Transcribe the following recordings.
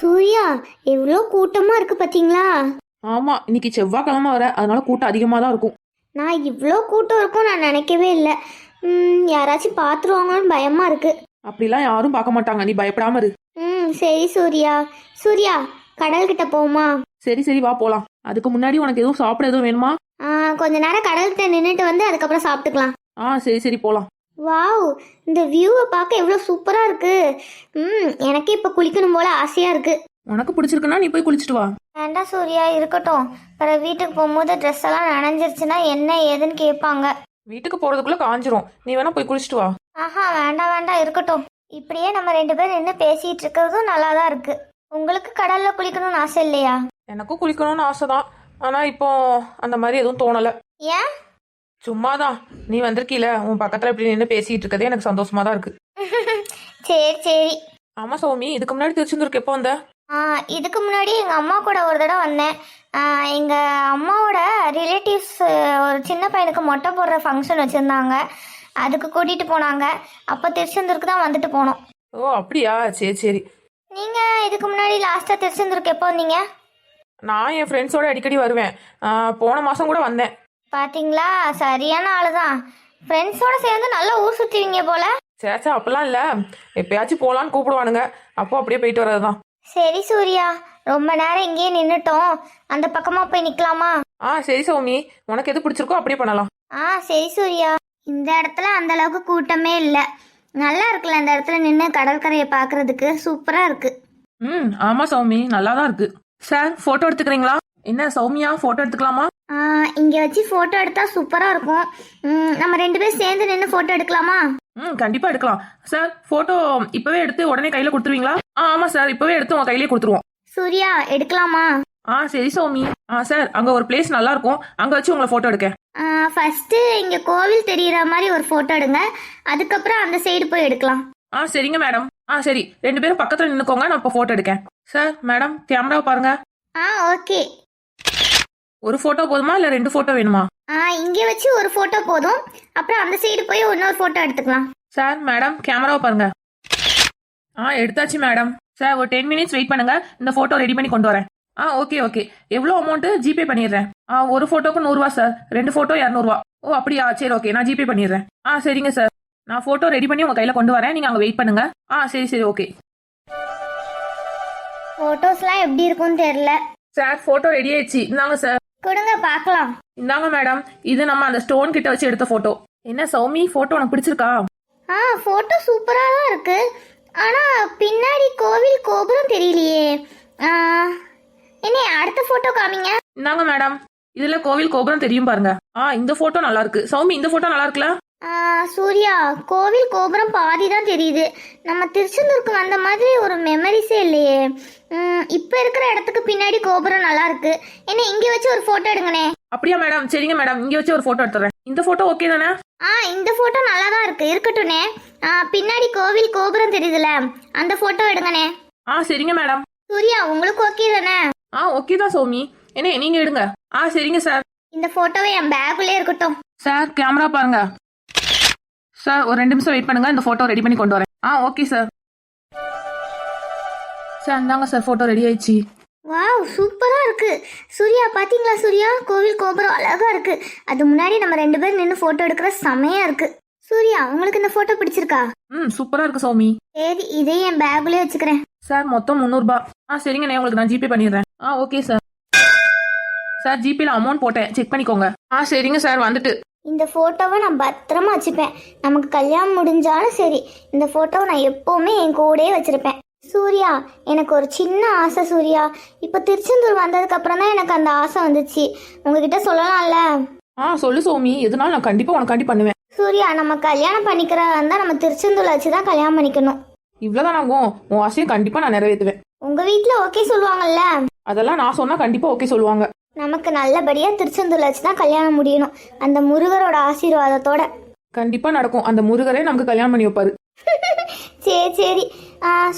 சூர்யா, எவ்வளோ கூட்டமா இருக்கு பாத்தீங்களா? ஆமா, இன்னைக்கு செவ்வாய்க்கிழமை வர, அதனால கூட்டம் அதிகமா தான் இருக்கும். நான் இவ்வளோ கூட்டம் இருக்கும் நான் நினைக்கவே இல்லை. யாராச்சும் பார்த்துருவாங்களோன்னு பயமா இருக்கு. அப்படிலாம் யாரும் பார்க்க மாட்டாங்க, நீ பயப்படாம இரு. சரி சூர்யா. சூர்யா, கடல்கிட்ட போமா? சரி சரி, வா போலாம். அதுக்கு முன்னாடி உனக்கு எதுவும் சாப்பிட எதுவும் வேணுமா? கொஞ்ச நேரம் கடல்கிட்ட நின்றுட்டு வந்து அதுக்கப்புறம் சாப்பிட்டுக்கலாம். சரி சரி, போலாம். வாவ், இந்த வியூவை பார்க்க எவ்வளோ சூப்பரா இருக்கு. எனக்கே இப்போ குளிக்கணும் போல ஆசையா இருக்கு. உனக்கு பிடிச்சிருக்குன்னா நீ போய் குளிச்சுட்டு வா. வேண்டாம் சூர்யா, இருக்கட்டும். அப்புறம் வீட்டுக்கு போகும்போது ட்ரெஸ் எல்லாம் நனைஞ்சிருச்சுன்னா என்ன ஏதுன்னு கேட்பாங்க. வீட்டுக்கு போறதுக்குள்ள காஞ்சிரும், நீ வேணா போய் குளிச்சுட்டு வா. வேண்டாம் வேண்டாம், இருக்கட்டும். இப்படியே நம்ம 2 பேரும் நின்று பேசிட்டு இருக்கிறதும் நல்லா தான் இருக்கு. உங்களுக்கு கடல்ல குளிக்கணும்னு ஆசை இல்லையா? எனக்கும் குளிக்கணும்னு ஆசைதான், ஆனா இப்போ அந்த மாதிரி எதுவும் தோணல. ஏன்? சும்மாதான். நீ வந்திருக்கீல, உன் பக்கத்துல இப்படி நின்று பேசிட்டு இருக்கதே எனக்கு சந்தோஷமா தான் இருக்கு. சரி சரி. ஆமா சௌமி, இதுக்கு முன்னாடி திருச்செந்தூருக்கு எப்போ வந்த? இதுக்கு முன்னாடி எங்க அம்மா கூட ஒரு தடவை வந்தேன். எங்க அம்மாவோட ரிலேட்டிவ்ஸ் ஒரு சின்ன பையனுக்கு மொட்டை போடுற ஃபங்க்ஷன் வச்சிருந்தாங்க, அதுக்கு கூட்டிட்டு போனாங்க. அப்போ திருச்செந்தூருக்கு தான் வந்துட்டு போனோம். ஓ அப்படியா, சரி சரி. நீங்க இதுக்கு முன்னாடி லாஸ்டா திருச்செந்தூருக்கு எப்போ வந்தீங்க? நான் என் ஃப்ரெண்ட்ஸோட அடிக்கடி வருவேன். போன மாசம் கூட வந்தேன். பாத்தீங்களா, சரியான ஆளுதான். ஃப்ரெண்ட்ஸோட சேர்ந்து நல்லா ஊர் சுத்துவீங்க போல. சேச்சா, அப்பெல்லாம் இல்ல, எப்பயாச்சும் போலான்னு கூப்பிடுவானுங்க, அப்போ அப்படியே போயிட்டு வர்றதுதான். சரி சூர்யா, ரொம்ப நேரம் இங்கேயே நின்னுட்டோம், அந்த பக்கமா போய் நிக்கலாமா? சரி சௌமி, உனக்கு எது பிடிச்சிருக்கோ அப்படியே பண்ணலாம். சரி சூர்யா. இந்த இடத்துல அந்த அளவுக்கு கூட்டமே இல்ல, நல்லா இருக்குல்ல இந்த இடத்துல நின்று கடற்கரையை பாக்குறதுக்கு. சூப்பரா இருக்கு. ஆமா சௌமி, நல்லாதான் இருக்கு. சார், போட்டோ எடுத்துக்கிறீங்களா? என்ன சௌமியா, போட்டோ எடுத்துக்கலாமா? இங்க வச்சு போட்டோ எடுத்தா சூப்பரா இருக்கும். நம்ம 2 பேரும் சேர்ந்து நின்று போட்டோ எடுக்கலாமா? கண்டிப்பா எடுக்கலாம். சார், போட்டோ இப்பவே எடுத்து உடனே கையில கொடுத்துருவீங்களா? ஆமா சார், இப்பவே எடுத்து உங்க கையிலே கொடுத்துருவோம். சூர்யா, எடுக்கலாமா? சரி சௌமி. சார், அங்க ஒரு பிளேஸ் நல்லா இருக்கும், அங்க வச்சு உங்களை போட்டோ எடுக்க. ஃபர்ஸ்ட் இங்க கோவில் தெரியற மாதிரி ஒரு போட்டோ எடுங்க, அதுக்கப்புறம் அந்த சைடு போய் எடுக்கலாம். சரிங்க மேடம். சரி, 2 பேரும் பக்கத்துல நின்னுக்கோங்க, நான் இப்ப போட்டோ எடுக்கேன். சார், மேடம், கேமரா பாருங்க. ஓகே. ஒரு போட்டோ போதுமா இல்ல 2 போட்டோ வேணுமா? இங்க வச்சு ஒரு போட்டோ போதும், அப்புறம் அந்த சைடு போய் இன்னொரு போட்டோ எடுத்துக்கலாம். சார், மேடம், கேமராவை பாருங்க. எடுத்தாச்சு மேடம். சார், ஒரு 10 மினிட்ஸ் வெயிட் பண்ணுங்க, இந்த போட்டோ ரெடி பண்ணி கொண்டு வரேன். Okay okay. எவ்வளோ அமௌண்ட் ஜிபே பண்ணிடுறேன். ஒரு போட்டோக்கு 100 ரூபா சார், 2 போட்டோ 200 ரூபா. ஓ அப்படியா, சரி ஓகே, நான் ஜிபே பண்ணிடுறேன். சரிங்க சார், நான் போட்டோ ரெடி பண்ணி உங்க கையில கொண்டு வரேன், நீங்க அங்க வெயிட் பண்ணுங்க. சரி சரி, ஓகே. போட்டோஸ்லாம் எப்படி இருக்கும்னு தெரியல. சார், போட்டோ ரெடி ஆயிடுச்சு, இந்தாங்க சார். கொடுங்க பார்க்கலாம். இந்தாங்க மேடம், இது நம்ம அந்த ஸ்டோன் கிட்ட வச்சு எடுத்த போட்டோ. என்ன சௌமி, போட்டோ உனக்கு பிடிச்சிருக்கா? போட்டோ சூப்பரா தான் இருக்கு, ஆனா பின்னாடி கோவில் கோபுரம் தெரியலையே. என்ன, அடுத்த போட்டோ காமிங்க. இந்தாங்க மேடம், இதுல கோவில் கோபுரம் தெரியும் பாருங்க. இந்த போட்டோ நல்லா இருக்கு. சௌமி, இந்த போட்டோ நல்லா இருக்குல்ல? சூர்யா, கோவில் கோபுரம் பாதி தான் தெரியுது. நம்ம திருச்செந்தூருக்கு வந்த மாதிரி ஒரு மெமரிஸே இல்லையே. இப்ப இருக்கிற இடத்துக்கு பின்னாடி கோபுரம் நல்லா இருக்கு. என்ன, இங்க வச்சு ஒரு போட்டோ எடுங்கனே. அப்படியா மேடம், சரிங்க மேடம், இங்க வச்சு ஒரு போட்டோ எடுத்துறேன். இந்த போட்டோ ஓகே தானே? இந்த போட்டோ நல்லா தான் இருக்கு, இருக்கட்டும்னே. பின்னாடி கோவில் கோபுரம் தெரியுதுல, அந்த போட்டோ எடுங்கனே. சரிங்க மேடம். சூர்யா, உங்களுக்கு ஓகே தானே? ஓகே தான் சௌமி. என்ன, நீங்க எடுங்க. சரிங்க சார். இந்த போட்டோவை என் பேக்குள்ளே இருக்கட்டும். சார், கேமரா பாருங்க. சார், ஒரு 2 நிமிஷம் வெயிட் பண்ணுங்க, இந்த போட்டோ ரெடி பண்ணி கொண்டு வரேன். Okay sir. சார், இந்தாங்க சார், போட்டோ ரெடி ஆயிடுச்சு. வாவ், சூப்பரா இருக்கு. சூர்யா, பாத்தீங்களா சூர்யா, கோவில் கோபுரம் அழகா இருக்கு. அது முன்னாடி நம்ம 2 பேரும் நின்று போட்டோ எடுக்கிற செமையா இருக்கு. சூர்யா, உங்களுக்கு இந்த போட்டோ பிடிச்சிருக்கா? சூப்பரா இருக்கு சௌமி. சரி, இதே என் பேக்குள்ளே வச்சுக்கிறேன். சார், மொத்தம் 300 ரூபாய். சரிங்க, உங்களுக்கு நான் ஜிபே பண்ணிடுறேன். Okay sir. சார், ஜிபேல அமௌண்ட் போட்டேன், செக் பண்ணிக்கோங்க. சரிங்க சார், வந்துட்டு. இந்த போட்டோவை நான் பத்திரமா வச்சுப்பேன். நமக்கு கல்யாணம் முடிஞ்சாலும் சரி, இந்த போட்டோவை நான் எப்பவுமே என் கூடயே வச்சிருப்பேன். சூர்யா, எனக்கு ஒரு சின்ன ஆசை சூர்யா. இப்ப திருச்செந்தூர் வந்ததுக்கு அப்புறம் தான் எனக்கு அந்த ஆசை வந்துச்சு. உங்ககிட்ட சொல்லலாம்ல? சொல்லு சௌமி, எதுனாலும் நான் கண்டிப்பா உனக்காண்டி பண்ணுவேன். சூர்யா, நம்ம கல்யாணம் பண்ணிக்கிறதா இருந்தா நம்ம திருச்செந்தூர்ல வச்சுதான் கல்யாணம் பண்ணிக்கணும். இவ்வளவுதான் ஆகும். உன் ஆசையை கண்டிப்பா நான் நிறைவேற்றுவேன். உங்க வீட்டுல ஓகே சொல்லுவாங்கல்ல? அதெல்லாம் நான் சொன்னா கண்டிப்பா ஓகே சொல்லுவாங்க. நமக்கு நல்லபடியா திருச்செந்தூர்ல வச்சுதான் கல்யாணம் முடியணும், அந்த முருகரோட ஆசீர்வாதத்தோட. கண்டிப்பா நடக்கும், அந்த முருகரே நமக்கு கல்யாணம் பண்ணி வைப்பாரு. சரி சரி.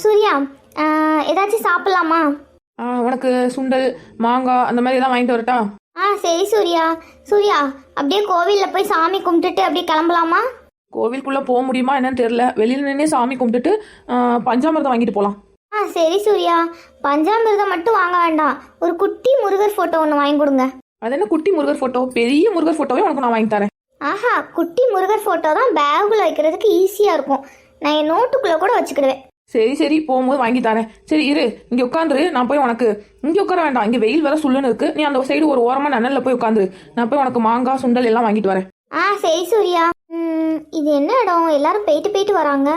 சூர்யா, ஏதாச்சும் சாப்பிடலாமா? உனக்கு சுண்டல், மாங்காய் அந்த மாதிரி எல்லாம் வாங்கிட்டு வரட்டா? சரி சூர்யா. சூர்யா, அப்படியே கோவில்ல போய் சாமி கும்பிட்டுட்டு அப்படியே கிளம்பலாமா? கோவிலுக்குள்ள போக முடியுமா என்னன்னு தெரியல, வெளியில நின்னே சாமி கும்பிட்டுட்டு பஞ்சாமிர்தம் வாங்கிட்டு போலாம். சரி சூர்யா, பஞ்சாமிர்தம் மட்டும் வாங்க வேண்டாம், ஒரு குட்டி முருகர் ஃபோட்டோ ஒன்று வாங்கி கொடுங்க. அது என்ன குட்டி முருகர் ஃபோட்டோ? பெரிய முருகர் ஃபோட்டோவே உனக்கு நான் வாங்கி தரேன். ஆஹா, குட்டி முருகர் ஃபோட்டோ தான் பேகுல வைக்கிறதுக்கு ஈஸியாக இருக்கும். நான் என் நோட்டுக்குள்ளே கூட வச்சுக்கிடுவேன். சரி சரி, போகும்போது வாங்கி தரேன். சரி இரு, இங்கே உட்காந்துரு. நான் போய் உனக்கு இங்கே உட்கார வேண்டாம், இங்கே வெயில் வர சுள்ளுன்னு இருக்கு. நீ அந்த சைடு ஒரு ஓரமாக நன்னலில் போய் உட்காந்துரு. நான் போய் உனக்கு மாங்காய் சுண்டல் எல்லாம் வாங்கிட்டு வரேன். சரி சூர்யா. இது என்ன இடம்? எல்லாரும் போயிட்டு வராங்க.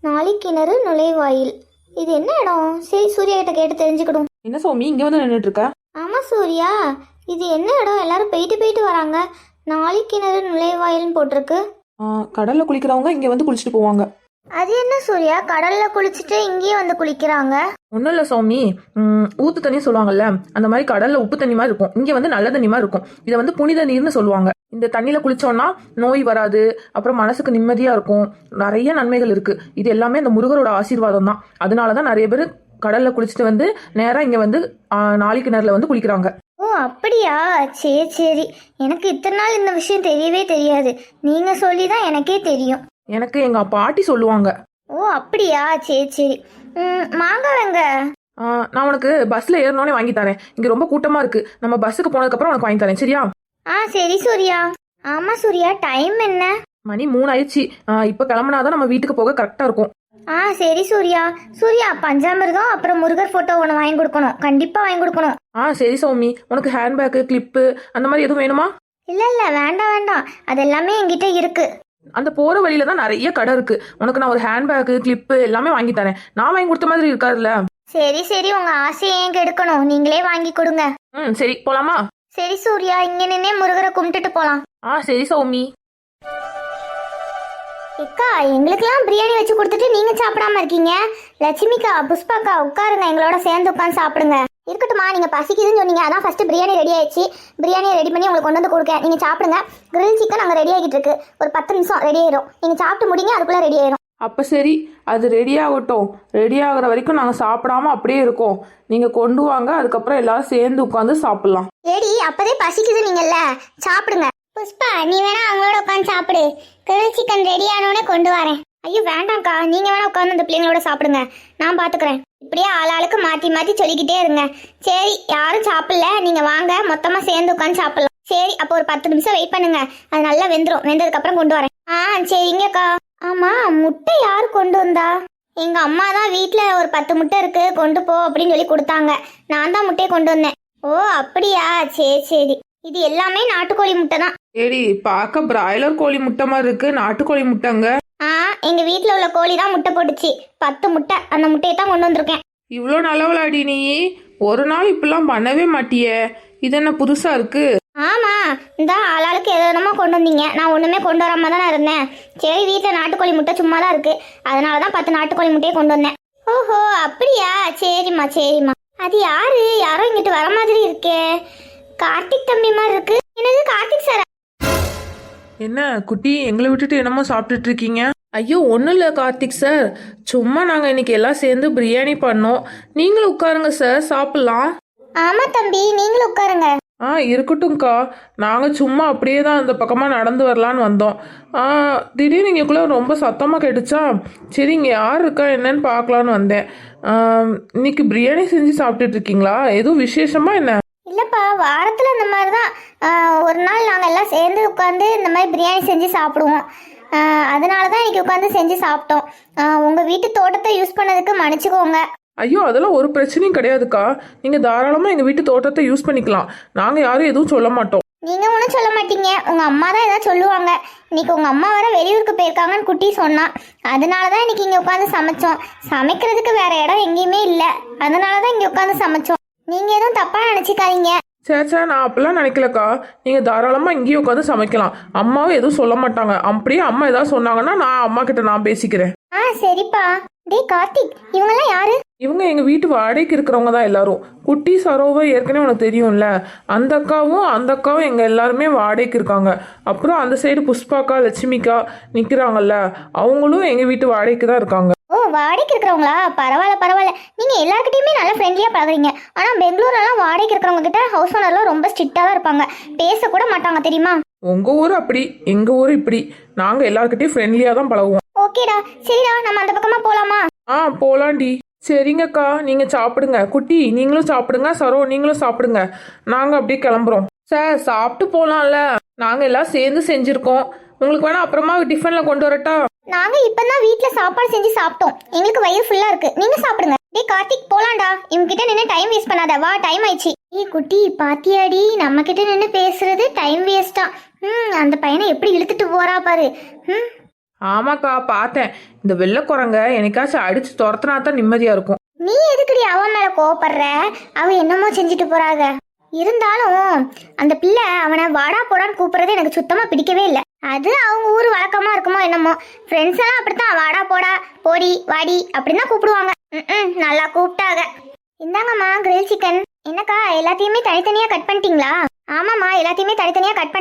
நாளிக்கிணறு நுழைவாயில். இது என்ன இடம்? சரி, சூர்யா கிட்ட கேட்டு தெரிஞ்சுக்கிடும். என்ன சௌமி இங்கே வந்து நின்றுட்டு இருக்க? ஆமாம் சூர்யா, இது என்ன இடம்? எல்லாரும் போயிட்டு வராங்க. நாளிக்கிணறு நுழைவாயில்னு போட்டிருக்கு. கடலில் குளிக்கிறவங்க இங்கே வந்து குளிச்சுட்டு போவாங்க. அது என்ன சூர்யா, கடல்ல குளிச்சுட்டு இங்கேயே வந்து குளிக்கிறாங்க? ஒன்றும் இல்லை சௌமி, ஊத்து தண்ணி சொல்லுவாங்கல்ல, அந்த மாதிரி கடலில் உப்பு தண்ணி மாதிரி இருக்கும், இங்கே வந்து நல்ல தண்ணி மாதிரி இருக்கும். இதை வந்து புனித நீர்னு சொல்லுவாங்க. இந்த தண்ணியில் குளிச்சோன்னா நோய் வராது, அப்புறம் மனசுக்கு நிம்மதியாக இருக்கும், நிறைய நன்மைகள் இருக்குது. இது எல்லாமே இந்த முருகரோட ஆசீர்வாதம் தான். அதனால தான் நிறைய பேர் கடலில் குளிச்சுட்டு வந்து நேராக இங்கே வந்து நாளிக்கிணறுல வந்து குளிக்கிறாங்க. ஓ அப்படியா, சரி சரி. எனக்கு இத்தனை நாள் இந்த விஷயம் தெரியவே தெரியாது. நீங்கள் சொல்லி தான் எனக்கே தெரியும். எனக்கு எங்கள் பாட்டி சொல்லுவாங்க. ஓ அப்படியா, சரி சரி. மாங்காய் வெங்க. நான் உனக்கு பஸ்ஸில் ஏறினோடனே வாங்கி தரேன். இங்கே ரொம்ப கூட்டமாக இருக்குது, நம்ம பஸ்ஸுக்கு போனதுக்கப்புறம் உனக்கு வாங்கி தரேன், சரியா? சரி சூர்யா. ஆமாம் சூர்யா, டைம் என்ன? மணி 3 ஆயிடுச்சு. இப்போ கிளம்புனாதான் நம்ம வீட்டுக்கு போக கரெக்டாக இருக்கும். சரி சூர்யா. சூர்யா, பஞ்சாமிர்தம் அப்புறம் முருகர் ஃபோட்டோ ஒன்று வாங்கி கொடுக்கணும், கண்டிப்பாக வாங்கி கொடுக்கணும். சரி சௌமி, உனக்கு ஹேண்ட்பேக்கு கிளிப்பு அந்த மாதிரி எதுவும் வேணுமா? இல்லை வேண்டாம் வேண்டாம், அது எல்லாமே என்கிட்ட இருக்கு. அந்த போகிற வழியில தான் நிறைய கடை இருக்கு. உனக்கு நான் ஒரு ஹேண்ட்பேக்கு கிளிப்பு எல்லாமே வாங்கி தரேன். நான் வாங்கி கொடுத்த மாதிரி இருக்காதுல்ல? சரி சரி, உங்க ஆசையை ஏன் கெடுக்கணும், நீங்களே வாங்கி கொடுங்க. சரி போலாமா? சரி சூர்யா, இங்க நின்னே முருகரை கும்பிட்டுட்டு போலாம். சரி சௌமி. அக்கா, எங்களுக்கெல்லாம் பிரியாணி வச்சு கொடுத்துட்டு நீங்க சாப்பிடாம இருக்கீங்க. லட்சுமிக்கா, புஷ்பாக்கா, உட்காருங்க, எங்களோட சேர்ந்து உட்காந்து சாப்பிடுங்க. இருக்கட்டுமா, நீங்க பசிக்குதுன்னு சொன்னீங்க, அதான் ஃபர்ஸ்ட் பிரியாணி ரெடி ஆயிடுச்சு. பிரியாணியை ரெடி பண்ணி உங்களுக்கு கொண்டு வந்து கொடுக்க. நீங்க சாப்பிடுங்க. கிரில் சிக்கன் அங்கே ரெடி ஆகிட்டு இருக்கு, ஒரு 10 நிமிஷம் ரெடி ஆயிரும். நீங்க சாப்பிட்டு முடிங்க, அதுக்குள்ள ரெடி ஆயிரும். அப்போ சரி, அது ரெடி ஆகட்டும். ரெடி ஆகிற வரைக்கும் நாங்கள் சாப்பிடாம அப்படியே இருக்கோம். நீங்கள் கொண்டு வாங்க, அதுக்கப்புறம் எல்லாரும் சேர்ந்து உட்காந்து சாப்பிட்லாம். ஏடி, அப்பதே பசிக்குது நீங்கல்ல, சாப்பிடுங்க. புஷ்பா, நீ வேணா அவங்களோட உட்காந்து சாப்பிடு. கிரில் சிக்கன் ரெடி ஆனோடனே கொண்டு வரேன். ஐயோ வேண்டாம்க்கா, நீங்க வேணா உட்காந்து அந்த பிள்ளைங்களோட சாப்பிடுங்க, நான் பாத்துக்கிறேன். இப்படியே ஆளாளுக்கு மாத்தி மாத்தி சொல்லிக்கிட்டே இருங்க. சரி, யாரும் சாப்பிடல, நீங்க வாங்க, மொத்தமா சேர்ந்து உட்காந்து சாப்பிடலாம். சரி, அப்போ ஒரு 10 நிமிஷம் வெயிட் பண்ணுங்க, அது நல்லா வெந்துடும். வெந்ததுக்கு அப்புறம் கொண்டு வரேன். சரிங்கக்கா. ஆமா, முட்டை யாரு கொண்டு வந்தா? எங்க அம்மா தான் வீட்டுல ஒரு 10 முட்டை இருக்கு, கொண்டு போ அப்படின்னு சொல்லி கொடுத்தாங்க. நான் தான் முட்டையை கொண்டு வந்தேன். ஓ அப்படியா, சரி சரி. இது எல்லாமே நாட்டுக்கோழி முட்டை தான். சரி, பார்க்க பிராய்லர் கோழி முட்டை மாதிரி இருக்கு, நாட்டுக்கோழி முட்டைங்க. எங்க வீட்டுல உள்ள கோழி தான் முட்டை போட்டுச்சு, 10 முட்டை. அந்த முட்டையை தான் கொண்டு வந்திருக்கேன். இவ்வளோ நல்லவளாடி நீ, ஒரு நாள் இப்பெல்லாம் பண்ணவே மாட்டியே, இது என்ன புதுசா இருக்கு? ஆமா, இந்த ஆளாளுக்கு எதனமா கொண்டு வந்தீங்க, நான் ஒண்ணுமே கொண்டு வராம தானே இருந்தேன். சரி, வீட்டுல நாட்டுக்கோழி முட்டை சும்மா தான் இருக்கு, அதனாலதான் 10 நாட்டுக்கோழி முட்டையை கொண்டு வந்தேன். ஓஹோ அப்படியா, சரிம்மா சரிம்மா. அது யாரு, யாரோ இங்கிட்டு வர மாதிரி இருக்கே, கார்த்திக் தம்பி மாதிரி இருக்கு. என்னது, கார்த்திக் சார்? என்ன குட்டி, எங்களை விட்டுட்டு என்னமோ சாப்பிட்டுட்டு இருக்கீங்க? ஐயோ ஒன்றும் இல்லை கார்த்திக் சார், சும்மா நாங்கள் இன்னைக்கு எல்லாம் சேர்ந்து பிரியாணி பண்ணோம். நீங்களும் உட்காருங்க சார், சாப்பிட்லாம். ஆமா தம்பி, நீங்களும் உட்காருங்க. இருக்கட்டும்க்கா, நாங்கள் சும்மா அப்படியே தான் அந்த பக்கமாக நடந்து வரலான்னு வந்தோம். திடீர்னு இங்கேக்குள்ளே ரொம்ப சத்தமாக கேட்டுச்சா, சரி இங்கே யார் இருக்கா என்னன்னு பார்க்கலான்னு வந்தேன். இன்னைக்கு பிரியாணி செஞ்சு சாப்பிட்டுட்டு இருக்கீங்களா? எதுவும் விசேஷமா என்ன? இல்லப்பா, வாரத்துல இந்த மாதிரி தான் ஒரு நாள் நாங்கள் எல்லாம் சேர்ந்து உட்காந்து இந்த மாதிரி பிரியாணி செஞ்சு சாப்பிடுவோம். அதனால தான் இன்னைக்கு உட்காந்து செஞ்சு சாப்பிட்டோம். உங்கள் வீட்டு தோட்டத்தை யூஸ் பண்ணதுக்கு மன்னிச்சுக்கோங்க. ஐயோ அதெல்லாம் ஒரு பிரச்சனையும் கிடையாதுக்கா, நீங்கள் தாராளமாக எங்கள் வீட்டு தோட்டத்தை யூஸ் பண்ணிக்கலாம். நாங்கள் யாரும் எதுவும் சொல்ல மாட்டோம். நீங்கள் ஒன்றும் சொல்ல மாட்டீங்க, உங்கள் அம்மா தான் ஏதாவது சொல்லுவாங்க. இன்னைக்கு உங்கள் அம்மா வர வெளியூருக்கு போயிருக்காங்கன்னு குட்டி சொன்னான். அதனால தான் இன்னைக்கு இங்கே உட்காந்து சமைச்சோம். சமைக்கிறதுக்கு வேற இடம் எங்கேயுமே இல்லை, அதனால தான் இங்கே உட்காந்து சமைச்சோம். நீங்கள் எதுவும் தப்பாக நினச்சிக்காதீங்க. சே நான் அப்படிலாம் நினைக்கலக்கா, நீங்கள் தாராளமாக இங்கேயே உட்காந்து சமைக்கலாம். அம்மாவும் எதுவும் சொல்ல மாட்டாங்க. அப்படியே அம்மா ஏதாவது சொன்னாங்கன்னா நான் அம்மா கிட்ட நான் பேசிக்கிறேன். சரிப்பா. டேய் கார்த்திக், இவங்கெல்லாம் யாரு? இவங்க எங்கள் வீட்டு வாடகைக்கு இருக்கிறவங்க தான் எல்லாரும். குட்டி சரோவை ஏற்கனவே உனக்கு தெரியும்ல, அந்த அக்காவும் எங்கள் எல்லாருமே வாடகைக்கு இருக்காங்க. அப்புறம் அந்த சைடு புஷ்பாக்கா லட்சுமிக்கா நிற்கிறாங்கல்ல, அவங்களும் எங்கள் வீட்டு வாடகைக்கு தான் இருக்காங்க. ஓ, வாடகைக்கு இருக்கிறவங்களா? பரவாயில்ல பரவாயில்ல. நீங்கள் எல்லாருக்கிட்டையுமே நல்லா ஃப்ரெண்ட்லியாக பழகுறீங்க. ஆனால் பெங்களூர்லாம் வாடகைக்கு இருக்கிறவங்க கிட்ட ஹவுஸ் ஓனர்லாம் ரொம்ப ஸ்ட்ரிக்டாக தான் இருப்பாங்க, பேசக்கூட மாட்டாங்க தெரியுமா? உங்கள் ஊர் அப்படி, எங்கள் ஊர் இப்படி. நாங்கள் எல்லாருக்கிட்டையும் ஃப்ரெண்ட்லியாக தான் பழகுவோம். ஓகேடா, சரிடா, நம்ம அந்த பக்கமாக போகலாமா? போலாண்டி. சரிங்கக்கா நீங்க சாப்பிடுங்க. குட்டி நீங்களும் சாப்பிடுங்க. சரோ நீங்களும் சாப்பிடுங்க. நாங்க அப்படியே கிளம்புறோம். சார் சாப்பிட்டு போலாம்ல. நாங்க எல்லாம் சேர்ந்து செஞ்சிருக்கோம். உங்களுக்கு வேணா அப்புறமா டிஃபன்ல கொண்டு வரட்டா? நாங்க இப்பதான் வீட்ல சாப்பாடு செஞ்சு சாப்பிட்டோம். எங்களுக்கு வயிறு ஃபுல்லா இருக்கு. நீங்க சாப்பிடுங்க. டேய் கார்த்திக் போலாம்டா. இவங்க கிட்ட நின்னு டைம் வேஸ்ட் பண்ணாத. வா டைம் ஆயிடுச்சு. ஏய் குட்டி பாத்தியாடி, நம்ம கிட்ட நின்னு பேசுறது டைம் வேஸ்டா. அந்த பையனை எப்படி இழுத்துட்டு போறா பாரு. ஆமாக்கா பார்த்தேன். இந்த வெள்ளை குரங்க என்னைக்காச்சும் அடிச்சு துரத்துனா தான் நிம்மதியா இருக்கும். நீ எதுக்குடி அவன் மேல கோவப்படுற? அவ என்னமோ செஞ்சுட்டு போறாங்க. இருந்தாலும் அந்த பிள்ளை அவனை வாடா போடான்னு கூப்பிடுறது எனக்கு சுத்தமா பிடிக்கவே இல்லை. அது அவங்க ஊர் வழக்கமா இருக்குமோ என்னமோ. ஃப்ரெண்ட்ஸ் எல்லாம் அப்படித்தான் வாடா போடா போடி வாடி அப்படின்னு தான் கூப்பிடுவாங்க. நல்லா கூப்பிட்டாங்க. இந்தாங்கம்மா கிரில் சிக்கன். என்னக்கா எல்லாத்தையுமே தனித்தனியா கட் பண்ணிட்டீங்களா? ஆமாம்மா எல்லாத்தையுமே தனித்தனியா கட்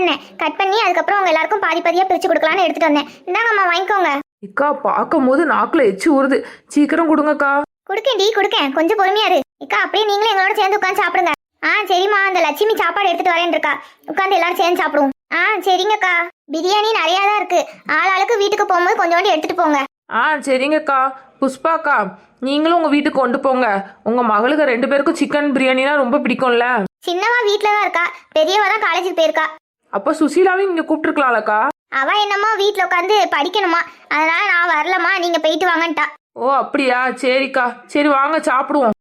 பண்ணி அதுக்கப்புறம் அவங்க எல்லாருக்கும் பாதி பாதியா பிரிச்சு கொடுக்கலான்னு எடுத்துட்டு வந்தேன். இந்தாங்கம்மா வாங்கிக்கோங்க. இக்கா பார்க்கும் போது நாக்குல எச்சு ஊறுது. சீக்கிரம் கொடுங்கக்கா. கொடுக்கேன் கொஞ்சம் பொறுமையா இரு. இக்கா அப்படியே நீங்களும் எங்களோட சேர்ந்து உட்காந்து சாப்பிடுங்க. சரிம்மா அந்த லட்சுமி சாப்பாடு எடுத்துட்டு வரேன் இருக்கா. உட்காந்து எல்லாரும் சேர்ந்து சாப்பிடுவோம். சரிங்கக்கா. பிரியாணி நிறைய தான் இருக்கு. ஆளாளுக்கு வீட்டுக்கு போகும்போது கொஞ்சோண்டு எடுத்துட்டு போங்க. சரிங்கக்கா. புஷ்பாக்கா நீங்களும் உங்க வீட்டுக்கு கொண்டு போங்க. உங்க மகளுக்கு 2 பேருக்கும் சிக்கன் பிரியாணினா ரொம்ப பிடிக்கும்ல. சின்னவா வீட்டுல தான் இருக்கா. பெரியவா தான் காலேஜுக்கு போயிருக்கா. அப்ப சுசீலாவையும் இங்க கூப்பிட்டுருக்கலாம்லக்கா. அவ என்னமோ வீட்டுல உட்காந்து படிக்கணுமா, அதனால நான் வரலமா, நீங்க போயிட்டு வாங்கன்ட்டா. ஓ அப்படியா? சரிக்கா. சரி வாங்க சாப்பிடுவோம்.